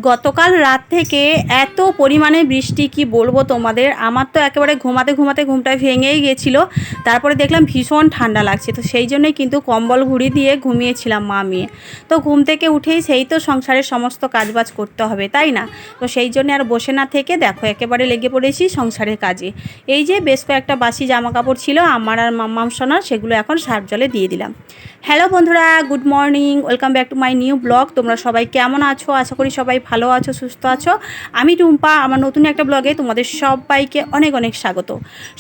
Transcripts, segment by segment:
গতকাল রাত থেকে এত পরিমাণে বৃষ্টি কি বলবো তোমাদের, আমার তো একেবারে ঘুমাতে ঘুমাতে ঘুমটা ভেঙেই গেছিলো। তারপরে দেখলাম ভীষণ ঠান্ডা লাগছে, তো সেই জন্যই কিন্তু কম্বল ঘুরি দিয়ে ঘুমিয়েছিলাম মা মেয়ে। তো ঘুম থেকে উঠেই সেই তো সংসারের সমস্ত কাজবাজ করতে হবে, তাই না? তো সেই জন্য আর বসে না থেকে দেখো একেবারে লেগে পড়েছি সংসারের কাজে। এই যে বেশ কয়েকটা বাসি জামা কাপড় ছিল আমার আর মাম্মাম সোনার, সেগুলো এখন সার্ফ জলে দিয়ে দিলাম। হ্যালো বন্ধুরা, good morning, welcome back to my new blog. তোমরা সবাই কেমন আছো? আশা করি সবাই ভালো আছো, সুস্থ আছো। আমি টুম্পা, আমার নতুন একটা ব্লগে তোমাদের সবাইকে অনেক অনেক স্বাগত।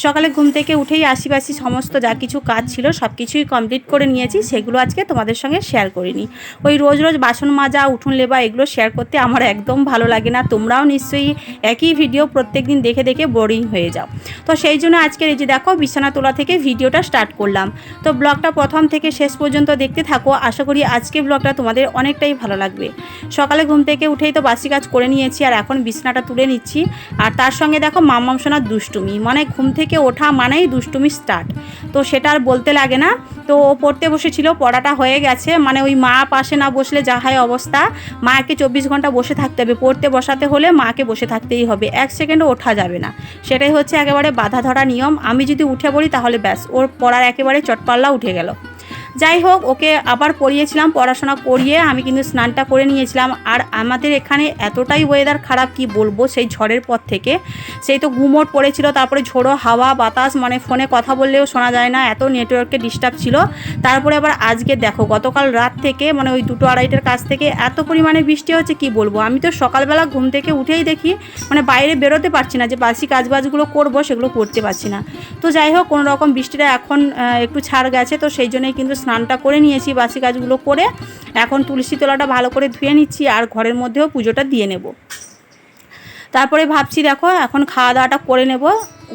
সকালে ঘুম থেকে উঠেই আশিপাশি সমস্ত যা কিছু কাজ ছিল সব কিছুই কমপ্লিট করে নিয়েছি, সেগুলো আজকে তোমাদের সঙ্গে শেয়ার করিনি। ওই রোজ রোজ বাসন মাজা, উঠোন লেবা এগুলো শেয়ার করতে আমার একদম ভালো লাগে না। তোমরাও নিশ্চয়ই একই ভিডিও প্রত্যেক দিন দেখে দেখে বোরিং হয়ে যাও। তো সেই জন্য আজকের এই যে দেখো বিছানা তোলা থেকে ভিডিওটা স্টার্ট করলাম। তো ব্লগটা প্রথম থেকে শেষ পর্যন্ত দেখতে থাকো, আশা করি আজকে ব্লগটা তোমাদের অনেকটাই ভালো লাগবে। সকালে ঘুম থেকে উঠেই তো বাসি কাজ করে নিয়েছি, আর এখন বিছানাটা তুলে নিচ্ছি। আর তার সঙ্গে দেখো মাম্মাম সোনার দুষ্টুমি, মানে ঘুম থেকে ওঠা মানেই দুষ্টুমি স্টার্ট। তো সেটা আর বলতে লাগে না। তো ও পড়তে বসেছিল, পড়াটা হয়ে গেছে, মানে ওই মা পাশে না বসলে যা হয় অবস্থা। মাকে 24 ঘন্টা বসে থাকতে হবে, পড়তে বসাতে হলে মাকে বসে থাকতেই হবে, এক সেকেন্ডও ওঠা যাবে না। সেটাই হচ্ছে একেবারে বাধা ধরা নিয়ম। আমি যদি উঠে পড়ি তাহলে ব্যাস, ওর পড়ার একেবারে চটপাল্লা উঠে গেল। যাই হোক, ওকে আবার পড়িয়েছিলাম, পড়াশোনা করিয়ে আমি কিন্তু স্নানটা করে নিয়েছিলাম। আর আমাদের এখানে এতটাই ওয়েদার খারাপ কি বলবো, সেই ঝড়ের পর থেকে। সেই তো গুমোট পড়েছিল, তারপরে ঝোড়ো হাওয়া বাতাস, মানে ফোনে কথা বললেও শোনা যায় না, এত নেটওয়ার্কের ডিস্টার্ব ছিল। তারপরে আবার আজকে দেখো গতকাল রাত থেকে, মানে ওই 2-2:30টার কাছ থেকে এত পরিমাণে বৃষ্টি হচ্ছে কি বলবো। আমি তো সকালবেলা ঘুম থেকে উঠেই দেখি, মানে বাইরে বেরোতে পারছি না, যে বাসি কাজবাজগুলো করবো সেগুলো করতে পারছি না। তো যাই হোক, কোনো রকম বৃষ্টিটা এখন একটু ছাড় গেছে, তো সেই জন্যই কিন্তু স্নানটা করে নিয়েছি, বাসি কাজগুলো করে এখন তুলসী তলাটা ভালো করে ধুয়ে নিচ্ছি, আর ঘরের মধ্যেও পুজোটা দিয়ে নেব। তারপরে ভাবছি দেখো এখন খাওয়া দাওয়াটা করে নেব।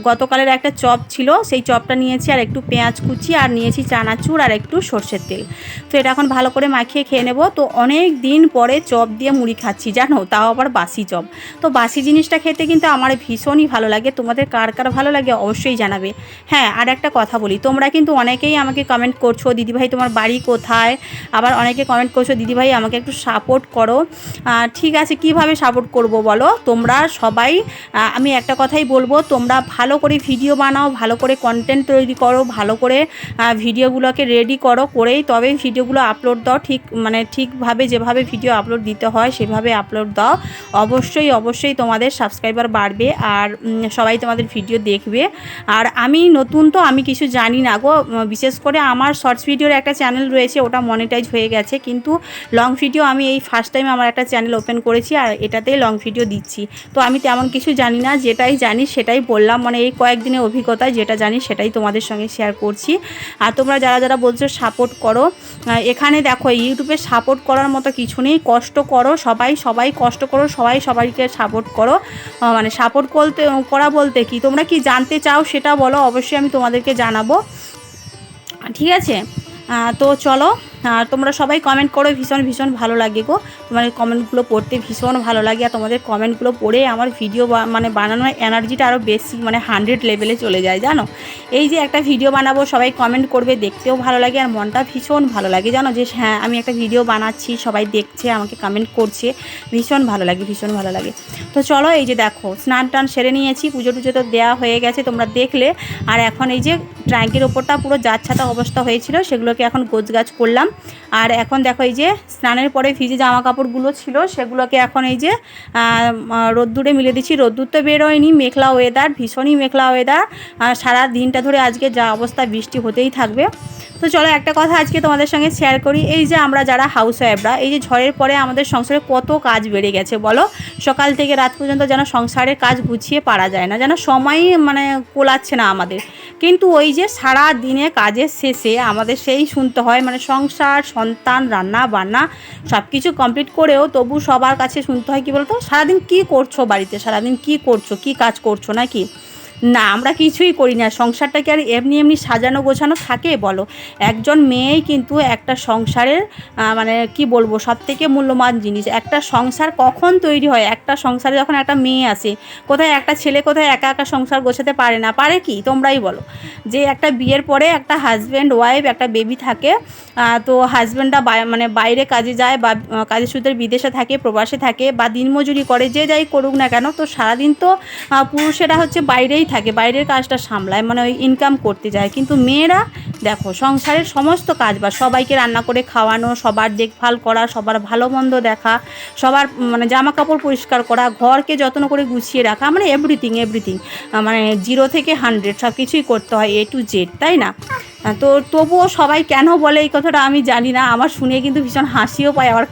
গতকালের একটা চপ ছিল, সেই চপটা নিয়েছি, আর একটু পেঁয়াজ কুচি, আর নিয়েছি চানাচুর, আর একটু সর্ষের তেল। তো এটা এখন ভালো করে মাখিয়ে খেয়ে নেব। তো অনেক দিন পরে চপ দিয়ে মুড়ি খাচ্ছি জানো, তাও আবার বাসি চপ। তো বাসি জিনিসটা খেতে কিন্তু আমার ভীষণই ভালো লাগে। তোমাদের কার কার ভালো লাগে অবশ্যই জানাবে। হ্যাঁ, আর একটা কথা বলি, তোমরা কিন্তু অনেকেই আমাকে কমেন্ট করছো দিদিভাই তোমার বাড়ি কোথায়, আবার অনেকে কমেন্ট করছো দিদিভাই আমাকে একটু সাপোর্ট করো। ঠিক আছে, কিভাবে সাপোর্ট করব বলো তোমরা সবাই। আমি একটা কথাই বলবো, তোমরা ভালো করে ভিডিও বানাও, ভালো করে কন্টেন্ট তৈরি করো, ভালো করে ভিডিওগুলোকে রেডি করো, করেই তবেই ভিডিওগুলো আপলোড দাও। মানে ঠিকভাবে যেভাবে ভিডিও আপলোড দিতে হয় সেভাবে আপলোড দাও। অবশ্যই অবশ্যই তোমাদের সাবস্ক্রাইবার বাড়বে, আর সবাই তোমাদের ভিডিও দেখবে। আর আমি নতুন, তো আমি কিছু জানি না গো। বিশেষ করে আমার শর্টস ভিডিওর একটা চ্যানেল রয়েছে, ওটা মনিটাইজ হয়ে গেছে, কিন্তু লং ভিডিও আমি এই ফার্স্ট টাইম আমার একটা চ্যানেল ওপেন করেছি, আর এটাতেই লং ভিডিও দিচ্ছি। তো আমি তেমন কিছু জানি না, যেটাই জানি সেটাই বললাম, মানে এই কয়েকদিনের অভিজ্ঞতায় যেটা জানি সেটাই তোমাদের সঙ্গে শেয়ার করছি। আর তোমরা যারা যারা বলছো সাপোর্ট করো, এখানে দেখো ইউটিউবে সাপোর্ট করার মতো কিছু নেই। কষ্ট করো, সবাই সবাই কষ্ট করো, সবাই সবাইকে সাপোর্ট করো। মানে সাপোর্ট করা বলতে কি, তোমরা কি জানতে চাও সেটা বলো, অবশ্যই আমি তোমাদেরকে জানাবো, ঠিক আছে? তো চলো, তোমরা সবাই কমেন্ট করো, ভীষণ ভীষণ ভালো লাগে গো। তোমাদের কমেন্টগুলো পড়তে ভীষণ ভালো লাগে, আর তোমাদের কমেন্টগুলো পড়ে আমার ভিডিও মানে বানানোর এনার্জিটা আরও বেশি, মানে 100 লেভেলে চলে যায় জানো। এই যে একটা ভিডিও বানাবো, সবাই কমেন্ট করবে, দেখতেও ভালো লাগে, আর মনটা ভীষণ ভালো লাগে জানো, যে হ্যাঁ আমি একটা ভিডিও বানাচ্ছি, সবাই দেখছে, আমাকে কমেন্ট করছে, ভীষণ ভালো লাগে, ভীষণ ভালো লাগে। তো চলো, এই যে দেখো স্নান টান সেরে নিয়েছি, পুজো টুজো তো দেওয়া হয়ে গেছে তোমরা দেখলে। আর এখন এই যে ট্যাঙ্কের ওপরটা পুরো যাচ্ছাতা অবস্থা হয়েছিল, সেগুলোকে এখন গোছগাছ করলাম। আর এখন দেখো এই যে স্নানের পরে ভিজে জামা কাপড়গুলো ছিল সেগুলোকে এখন এই যে রোদ্দুরে মিলে দিচ্ছি। রোদ্দুর তো বেরোয়নি, মেঘলা ওয়েদার, ভীষণই মেঘলা ওয়েদার। সারা দিনটা ধরে আজকে যা অবস্থা বৃষ্টি হতেই থাকবে। তো চলো একটা কথা আজকে তোমাদের সঙ্গে শেয়ার করি। এই যে আমরা যারা হাউস ওয়াইফরা, এই যে ঝড়ের পরে আমাদের সংসারে কত কাজ বেড়ে গেছে বলো। সকাল থেকে রাত পর্যন্ত যেন সংসারের কাজ গুছিয়ে পারা যায় না, যেন সময়ই মানে কোলাচ্ছে না আমাদের। কিন্তু ওই যে সারা দিনে কাজের শেষে আমাদের সেই শুনতে হয়, মানে সংসার, সন্তান, রান্না বান্না সব কিছু কমপ্লিট করেও তবু সবার কাছে শুনতে হয় কি বলতো, সারাদিন কী করছো বাড়িতে, সারাদিন কী করছো, কী কাজ করছো নাকি। না, আমরা কিছুই করি না। সংসারটা কি আর এমনি এমনি সাজানো গোছানো থাকে বলো? একজন মেয়েই কিন্তু একটা সংসারের মানে কি বলবো, সবথেকে মূল্যবান জিনিস। একটা সংসার কখন তৈরি হয়? একটা সংসারে যখন একটা মেয়ে আসে। কোথায় একটা ছেলে কোথায় একা একা সংসার গোছাতে পারে না? পারে কি? তোমরাই বলো। যে একটা বিয়ের পরে একটা হাজব্যান্ড ওয়াইফ একটা বেবি থাকে, তো হাজব্যান্ডটা মানে বাইরে কাজে যায় বা কাজের সূত্রে বিদেশে থাকে, প্রবাসে থাকে বা দিনমজুরি করে, যে যাই করুক না কেন, তো সারাদিন তো পুরুষেরা হচ্ছে বাইরেই থাকে, বাইরের কাজটা সামলায়, মানে ওই ইনকাম করতে যায়। কিন্তু মেয়েরা দেখো সংসারের সমস্ত কাজ বা সবাইকে রান্না করে খাওয়ানো, সবার দেখভাল করা, সবার ভালো মন্দ দেখা, সবার মানে জামা কাপড় পরিষ্কার করা, ঘরকে যত্ন করে গুছিয়ে রাখা, মানে এভরিথিং এভরিথিং, মানে 0 থেকে 100 সব কিছুই করতে হয়, A to Z, তাই না? তো তবুও সবাই কেন বলে এই কথাটা আমি জানি না। আমার শুনে কিন্তু ভীষণ হাসিও পায়, আবার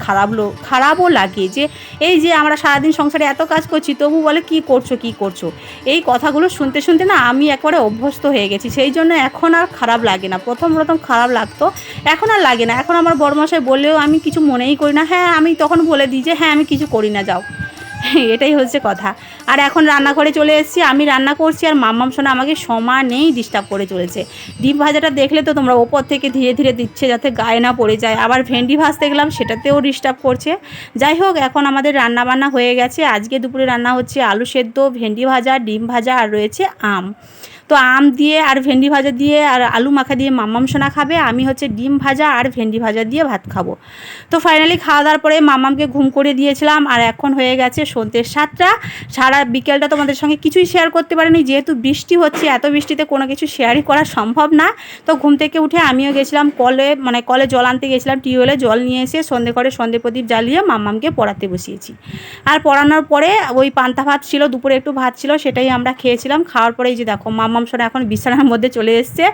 খারাপও লাগে যে এই যে আমরা সারাদিন সংসারে এত কাজ করছি, তবু বলে কি করছো কি করছো। এই কথাগুলো শুনতে শুনতে না আমি একবারে অভ্যস্ত হয়ে গেছি। সেই জন্য এখন আর খারাপ লাগে না। প্রথম প্রথম খারাপ লাগতো, এখন আর লাগে না। এখন আমার বড়মশাই বললেও আমি কিছু মনেই করি না। হ্যাঁ, আমি তখন বলে দিই যে হ্যাঁ আমি কিছু করি না, যাও। এটাই হচ্ছে কথা। আর এখন রান্নাঘরে চলে এসেছি, আমি রান্না করছি আর মাম্মাম সোনা আমাকে সমানেই ডিস্টার্ব করে চলেছে। ডিম ভাজাটা দেখলে তো তোমরা, ওপর থেকে ধীরে ধীরে দিচ্ছে যাতে গায়ে না পড়ে যায়। আবার ভেন্ডি ভাজতে গেলাম, সেটাতেও ডিস্টার্ব করছে। যাই হোক, এখন আমাদের রান্না বান্না হয়ে গেছে। আজকে দুপুরে রান্না হচ্ছে আলু সেদ্ধ, ভেন্ডি ভাজা, ডিম ভাজা আর রয়েছে আম। তো আম দিয়ে আর ভেন্ডি ভাজা দিয়ে আর আলু মাখা দিয়ে মাম্মাম সোনা খাবে, আমি হচ্ছে ডিম ভাজা আর ভেন্ডি ভাজা দিয়ে ভাত খাবো। তো ফাইনালি খাওয়া দাওয়ার পরে মাম্মামকে ঘুম করে দিয়েছিলাম, আর এখন হয়ে গেছে সন্ধ্যে 7টা। সারা বিকেলটা তোমাদের সঙ্গে কিছুই শেয়ার করতে পারিনি, যেহেতু বৃষ্টি হচ্ছে। এত বৃষ্টিতে কোনো কিছু শেয়ারই করা সম্ভব না। তো ঘুম থেকে উঠে আমিও গেছিলাম কলে, মানে কলে জল আনতে গেছিলাম, টিউবওয়েলে জল নিয়ে এসে সন্ধে করে সন্ধে প্রদীপ জ্বালিয়ে মাম্মামকে পড়াতে বসিয়েছি। আর পড়ানোর পরে ওই পান্তা ভাত ছিল, দুপুরে একটু ভাত ছিল, সেটাই আমরা খেয়েছিলাম। খাওয়ার পরে এই যে দেখো মাম্মাম সোনা এখন বিছানার মধ্যে চলে এসছে।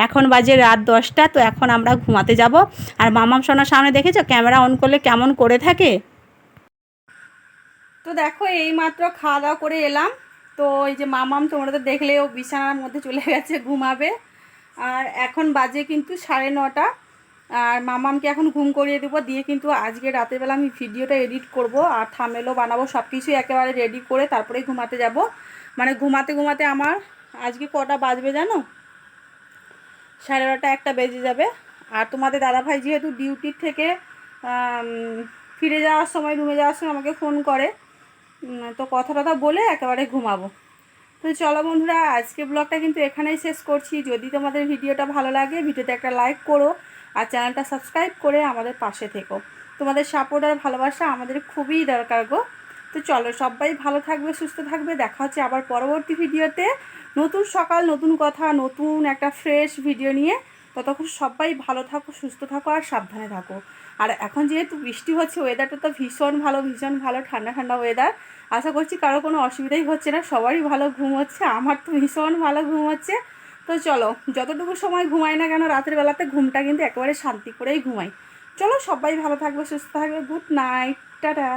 এখন বাজে রাত 10টা। তো এখন আমরা ঘুমাতে যাব। আর মাম্মাম সোনার সামনে দেখেছো ক্যামেরা অন করলে কেমন করে থাকে। তো দেখো এই মাত্র খাওয়া দাওয়া করে এলাম। তো এই যে মামাম তোমরা তো দেখলে, ও বিছানার মধ্যে চলে গেছে ঘুমাবে। আর এখন বাজে কিন্তু 9:30। আর মামামকে এখন ঘুম করিয়ে দেবো, দিয়ে কিন্তু আজকে রাতের বেলা আমি ভিডিওটা এডিট করব আর থাম্বনেলও বানাবো, সব কিছুই একেবারে রেডি করে তারপরেই ঘুমাতে যাব। মানে ঘুমাতে ঘুমাতে আমার আজকে কটা বাজবে জানো? 12:30 একটা বেজে যাবে। আর তোমাদের দাদাভাই যেহেতু ডিউটির থেকে ফিরে যাওয়ার সময়, রুমে যাওয়ার সময় আমাকে ফোন করে, তো কথা টথা বলে একেবারে ঘুমাবো। তো চলো বন্ধুরা, আজকে ব্লগটা কিন্তু এখানেই শেষ করছি। যদি তোমাদের ভিডিওটা ভালো লাগে, ভিডিওতে একটা লাইক করো আর চ্যানেলটা সাবস্ক্রাইব করে আমাদের পাশে থেকো। তোমাদের সাপোর্ট আর ভালোবাসা আমাদের খুবই দরকার গো। তো চলো, সবাই ভালো থাকবে, সুস্থ থাকবে। দেখা হচ্ছে আবার পরবর্তী ভিডিওতে, নতুন সকাল, নতুন কথা, নতুন একটা ফ্রেশ ভিডিও নিয়ে। ততক্ষণ সবাই ভালো থাকো, সুস্থ থাকো আর সাবধানে থাকো। আর এখন যেহেতু বৃষ্টি হচ্ছে, ওয়েদারটা তো ভীষণ ভালো, ভীষণ ভালো, ঠান্ডা ঠান্ডা ওয়েদার। আশা করছি কারো কোনো অসুবিধাই হচ্ছে না, সবারই ভালো ঘুম হচ্ছে। আমার তো ভীষণ ভালো ঘুম হচ্ছে। তো চলো, যতটুকু সময় ঘুমাই না কেন রাতের বেলাতে, ঘুমটা কিন্তু একেবারে শান্তি করেই ঘুমাই। চলো, সবাই ভালো থাকবে, সুস্থ থাকবে। Good night, tata.